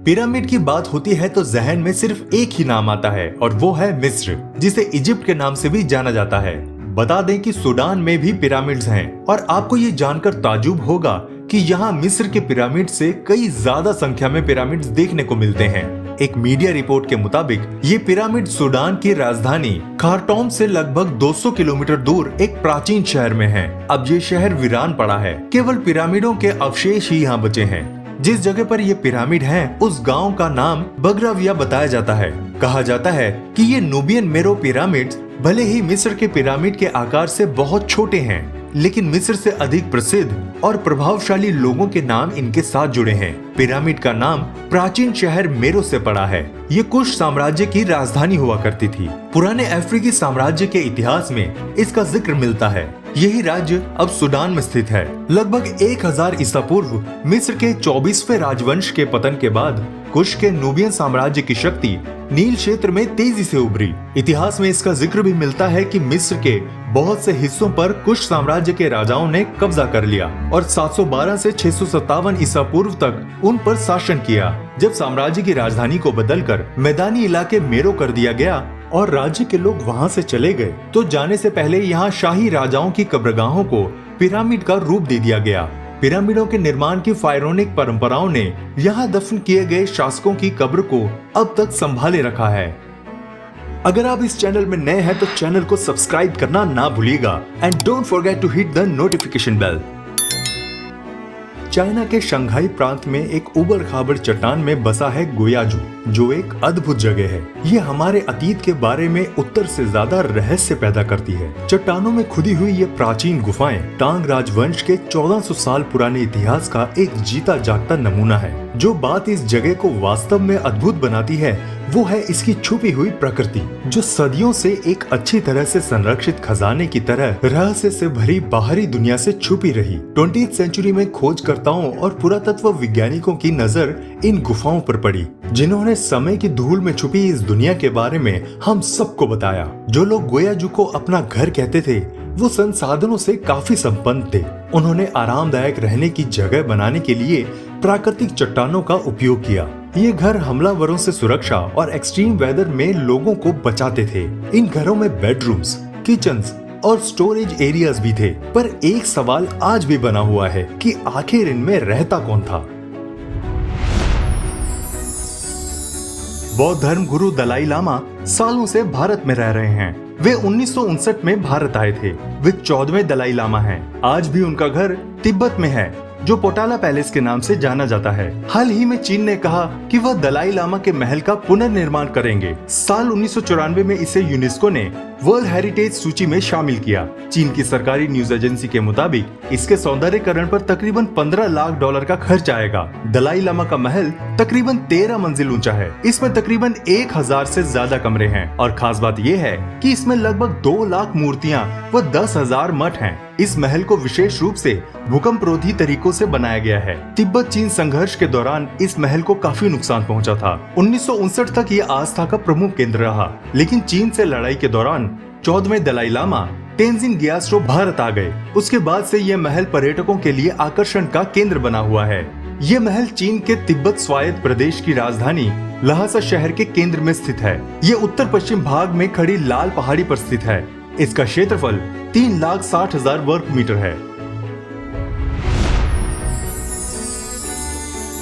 Pyramid की बात होती है तो जहन में सिर्फ एक ही नाम आता है और वो है मिस्र, जिसे इजिप्ट के नाम से भी जाना जाता है। बता दें कि सूडान में भी पिरामिड्स हैं और आपको ये जानकर ताजुब होगा कि यहाँ मिस्र के पिरामिड से कई ज्यादा संख्या में पिरामिड्स देखने को मिलते हैं। एक मीडिया रिपोर्ट के मुताबिक ये पिरामिड सूडान की राजधानी खार्टूम से लगभग 200 किलोमीटर दूर एक प्राचीन शहर में है। अब ये शहर वीरान पड़ा है, केवल पिरामिडों के अवशेष ही यहाँ बचे हैं। जिस जगह पर ये पिरामिड है उस गांव का नाम बगराविया बताया जाता है। कहा जाता है कि ये नूबियन मेरो पिरामिड्स भले ही मिस्र के पिरामिड के आकार से बहुत छोटे हैं, लेकिन मिस्र से अधिक प्रसिद्ध और प्रभावशाली लोगों के नाम इनके साथ जुड़े हैं। पिरामिड का नाम प्राचीन शहर मेरो से पड़ा है। ये कुश साम्राज्य की राजधानी हुआ करती थी। पुराने अफ्रीकी साम्राज्य के इतिहास में इसका जिक्र मिलता है। यही राज्य अब सूडान में स्थित है। लगभग 1000 ईसा पूर्व मिस्र के 24वें राजवंश के पतन के बाद कुश के नूबियन साम्राज्य की शक्ति नील क्षेत्र में तेजी से उभरी। इतिहास में इसका जिक्र भी मिलता है कि मिस्र के बहुत से हिस्सों पर कुश साम्राज्य के राजाओं ने कब्जा कर लिया और 712 से 657 ईसा पूर्व तक उन पर शासन किया। जब साम्राज्य की राजधानी को बदलकर मैदानी इलाके मेरो कर दिया गया और राज्य के लोग वहां से चले गए, तो जाने से पहले यहाँ शाही राजाओं की कब्रगाहों को पिरामिड का रूप दे दिया गया। पिरामिडों के निर्माण की फायरोनिक परंपराओं ने यहाँ दफन किए गए शासकों की कब्र को अब तक संभाले रखा है। अगर आप इस चैनल में नए हैं तो चैनल को सब्सक्राइब करना ना भूलिएगा and don't forget to hit the notification bell. China के शंघाई प्रांत में एक उबड़ खाबड़ चट्टान में बसा है गुयाजू, जो एक अद्भुत जगह है। ये हमारे अतीत के बारे में उत्तर से ज्यादा रहस्य पैदा करती है। चट्टानों में खुदी हुई ये प्राचीन गुफाएं टांग राजवंश के 1400 साल पुराने इतिहास का एक जीता जागता नमूना है। जो बात इस जगह को वास्तव में अद्भुत बनाती है वो है इसकी छुपी हुई प्रकृति, जो सदियों से एक अच्छी तरह से संरक्षित खजाने की तरह रहस्य से भरी बाहरी दुनिया से छुपी रही। 20वीं सेंचुरी में खोजकर्ताओं और पुरातत्व वैज्ञानिकों की नजर इन गुफाओं पर पड़ी, जिन्होंने समय की धूल में छुपी इस दुनिया के बारे में हम सबको बताया। जो लोग गुयाजू को अपना घर कहते थे वो संसाधनों से काफी संपन्न थे। उन्होंने आरामदायक रहने की जगह बनाने के लिए प्राकृतिक चट्टानों का उपयोग किया। ये घर हमलावरों से सुरक्षा और एक्सट्रीम वेदर में लोगों को बचाते थे। इन घरों में बेडरूम्स, किचन्स और स्टोरेज एरियाज भी थे। पर एक सवाल आज भी बना हुआ है कि आखिर इनमें रहता कौन था। बौद्ध धर्म गुरु दलाई लामा सालों से भारत में रह रहे हैं। वे 1959 में भारत आए थे। वे 14वें दलाई लामा हैं। आज भी उनका घर तिब्बत में है, जो पोटाला पैलेस के नाम से जाना जाता है। हाल ही में चीन ने कहा कि वह दलाई लामा के महल का पुनर्निर्माण करेंगे। साल 1994 में इसे यूनेस्को ने वर्ल्ड हेरिटेज सूची में शामिल किया। चीन की सरकारी न्यूज एजेंसी के मुताबिक इसके सौंदर्यीकरण पर तकरीबन $15 लाख का खर्च आएगा। दलाई लामा का महल तकरीबन 13 मंजिल ऊंचा है। इसमें तकरीबन 1000 से ज्यादा कमरे हैं और खास बात यह है कि इसमें लगभग 2 लाख मूर्तियां व 10,000 मठ हैं। इस महल को विशेष रूप से भूकंपरोधी तरीकों से बनाया गया है। तिब्बत चीन संघर्ष के दौरान इस महल को काफी नुकसान पहुंचा था। 1959 तक ये आस्था का प्रमुख केंद्र रहा, लेकिन चीन से लड़ाई के दौरान 14वें दलाई लामा तेंजिन ग्यात्सो भारत आ गए। उसके बाद से यह महल पर्यटकों के लिए आकर्षण का केंद्र बना हुआ है। ये महल चीन के तिब्बत स्वायत्त प्रदेश की राजधानी लहासा शहर के केंद्र में स्थित है। ये उत्तर पश्चिम भाग में खड़ी लाल पहाड़ी पर स्थित है। इसका क्षेत्रफल 3,60,000 वर्ग मीटर है।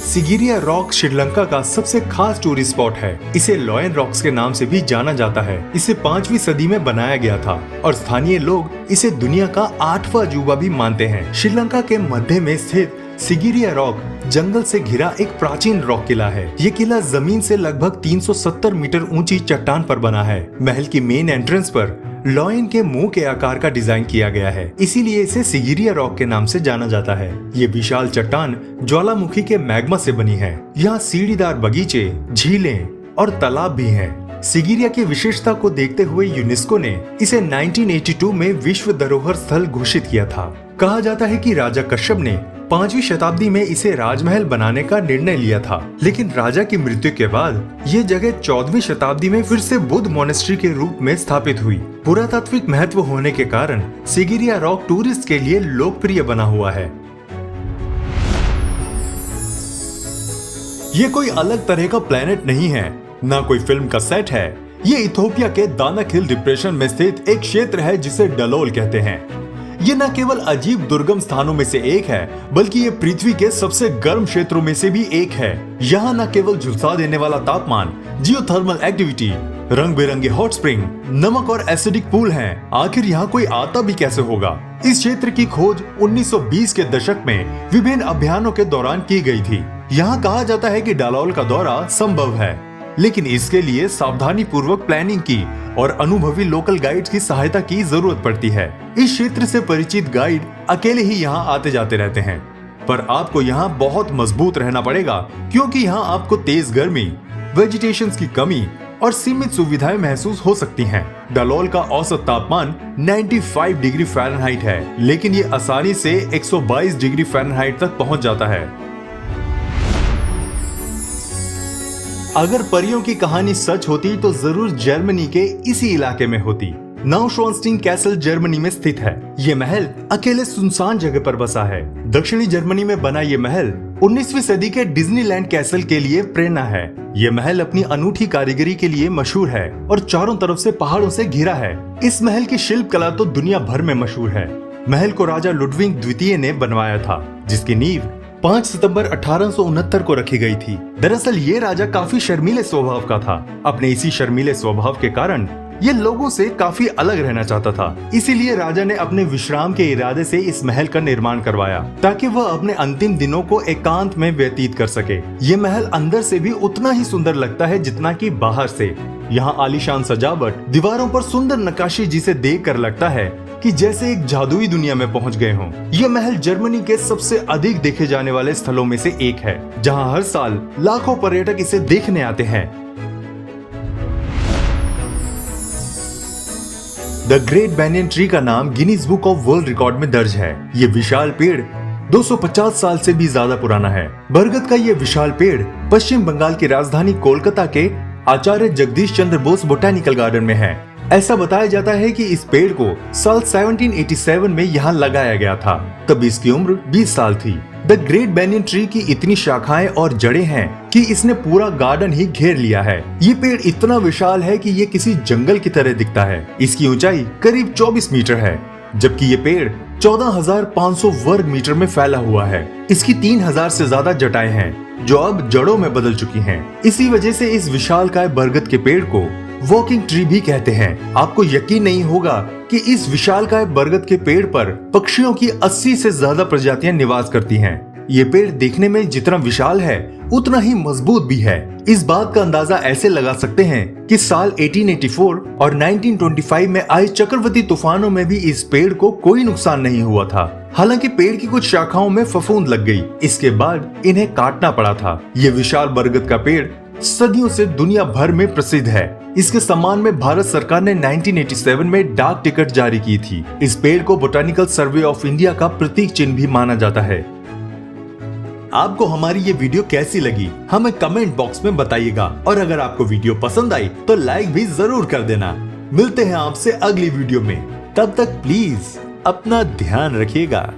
सिगिरिया रॉक श्रीलंका का सबसे खास टूरिस्ट स्पॉट है। इसे लॉयन रॉक्स के नाम से भी जाना जाता है। इसे 5वीं सदी में बनाया गया था और स्थानीय लोग इसे दुनिया का 8वां अजूबा भी मानते हैं। श्रीलंका के मध्य में स्थित सिगिरिया रॉक जंगल से घिरा एक प्राचीन रॉक किला है। ये किला जमीन से लगभग 370 मीटर ऊंची चट्टान पर बना है। महल की मेन एंट्रेंस पर लॉयन के मुंह के आकार का डिजाइन किया गया है, इसीलिए इसे सिगिरिया रॉक के नाम से जाना जाता है। ये विशाल चट्टान ज्वालामुखी के मैग्मा से बनी है। यहाँ सीढ़ीदार बगीचे, झीलें और तालाब भी हैं। सिगिरिया की विशेषता को देखते हुए यूनेस्को ने इसे 1982 में विश्व धरोहर स्थल घोषित किया था। कहा जाता है कि राजा कश्यप ने 5वीं शताब्दी में इसे राजमहल बनाने का निर्णय लिया था, लेकिन राजा की मृत्यु के बाद ये जगह 14वीं शताब्दी में फिर से बुद्ध मोनेस्ट्री के रूप में स्थापित हुई। पुरातात्विक महत्व होने के कारण सिगिरिया रॉक टूरिस्ट के लिए लोकप्रिय बना हुआ है। ये कोई अलग तरह का प्लेनेट नहीं है, ना कोई फिल्म का सेट है। ये इथोपिया के दानक हिल डिप्रेशन में स्थित एक क्षेत्र है जिसे डलोल कहते हैं। ये न केवल अजीब दुर्गम स्थानों में से एक है, बल्कि ये पृथ्वी के सबसे गर्म क्षेत्रों में से भी एक है। यहाँ न केवल झुलसा देने वाला तापमान, जियोथर्मल एक्टिविटी, रंग बिरंगे हॉट स्प्रिंग, नमक और एसिडिक पूल हैं। आखिर यहाँ कोई आता भी कैसे होगा? इस क्षेत्र की खोज 1920 के दशक में विभिन्न अभियानों के दौरान की गई थी। यहाँ कहा जाता है कि डलोल का दौरा संभव है, लेकिन इसके लिए सावधानी पूर्वक प्लानिंग की और अनुभवी लोकल गाइड्स की सहायता की जरूरत पड़ती है। इस क्षेत्र से परिचित गाइड अकेले ही यहाँ आते जाते रहते हैं, पर आपको यहाँ बहुत मजबूत रहना पड़ेगा, क्योंकि यहाँ आपको तेज गर्मी, वेजिटेशन की कमी और सीमित सुविधाएं महसूस हो सकती हैं। डलोल का औसत तापमान 95 डिग्री फ़ारेनहाइट है, लेकिन ये आसानी से 122 डिग्री फ़ारेनहाइट तक पहुंच जाता है। अगर परियों की कहानी सच होती तो जरूर जर्मनी के इसी इलाके में होती। नाउशॉन्स्टीन कैसल जर्मनी में स्थित है। ये महल अकेले सुनसान जगह पर बसा है। दक्षिणी जर्मनी में बना ये महल 19वीं सदी के डिज्नीलैंड कैसल के लिए प्रेरणा है। ये महल अपनी अनूठी कारीगरी के लिए मशहूर है और चारों तरफ से पहाड़ों से घिरा है। इस महल की शिल्प कला तो दुनिया भर में मशहूर है। महल को राजा लुडविग द्वितीय ने बनवाया था, जिसकी नींव 5 सितंबर 1869 को रखी गई थी। दरअसल ये राजा काफी शर्मीले स्वभाव का था। अपने इसी शर्मीले स्वभाव के कारण ये लोगों से काफी अलग रहना चाहता था। इसीलिए राजा ने अपने विश्राम के इरादे से इस महल का निर्माण करवाया, ताकि वह अपने अंतिम दिनों को एकांत में व्यतीत कर सके। ये महल अंदर से भी उतना ही सुंदर लगता है जितना कि बाहर से। यहाँ आलीशान सजावट, दीवारों पर सुंदर नक्काशी, जिसे देख कर लगता है कि जैसे एक जादुई दुनिया में पहुंच गए हों। यह महल जर्मनी के सबसे अधिक देखे जाने वाले स्थलों में से एक है, जहां हर साल लाखों पर्यटक इसे देखने आते हैं। द ग्रेट बैनियन ट्री का नाम Guinness book of world record में दर्ज है। ये विशाल पेड़ 250 साल से भी ज्यादा पुराना है। बरगद का ये विशाल पेड़ पश्चिम बंगाल की राजधानी कोलकाता के आचार्य जगदीश चंद्र बोस बोटैनिकल गार्डन में है। ऐसा बताया जाता है कि इस पेड़ को साल 1787 में यहाँ लगाया गया था, तब इसकी उम्र 20 साल थी। द ग्रेट बैनियन ट्री की इतनी शाखाएं और जड़ें हैं कि इसने पूरा गार्डन ही घेर लिया है। ये पेड़ इतना विशाल है कि ये किसी जंगल की तरह दिखता है। इसकी ऊंचाई करीब 24 मीटर है, जबकि ये पेड़ 14,500 वर्ग मीटर में फैला हुआ है। इसकी 3,000 से ज्यादा जटाएं हैं, जो अब जड़ों में बदल चुकी हैं। इसी वजह से इस विशालकाय बरगद के पेड़ को वॉकिंग ट्री भी कहते हैं। आपको यकीन नहीं होगा कि इस विशालकाय बरगद के पेड़ पर पक्षियों की 80 से ज्यादा प्रजातियां निवास करती हैं। ये पेड़ देखने में जितना विशाल है, उतना ही मजबूत भी है। इस बात का अंदाजा ऐसे लगा सकते हैं कि साल 1884 और 1925 में आए चक्रवाती तूफानों में भी इस पेड़ को कोई नुकसान नहीं हुआ था। हालांकि पेड़ की कुछ शाखाओं में फफूंद लग गई, इसके बाद इन्हें काटना पड़ा था। ये विशाल बरगद का पेड़ सदियों से दुनिया भर में प्रसिद्ध है। इसके सम्मान में भारत सरकार ने 1987 में डाक टिकट जारी की थी। इस पेड़ को बोटानिकल सर्वे ऑफ इंडिया का प्रतीक चिन्ह भी माना जाता है। आपको हमारी ये वीडियो कैसी लगी, हमें कमेंट बॉक्स में बताइएगा, और अगर आपको वीडियो पसंद आई तो लाइक भी जरूर कर देना। मिलते हैं आपसे अगली वीडियो में, तब तक प्लीज अपना ध्यान रखिएगा।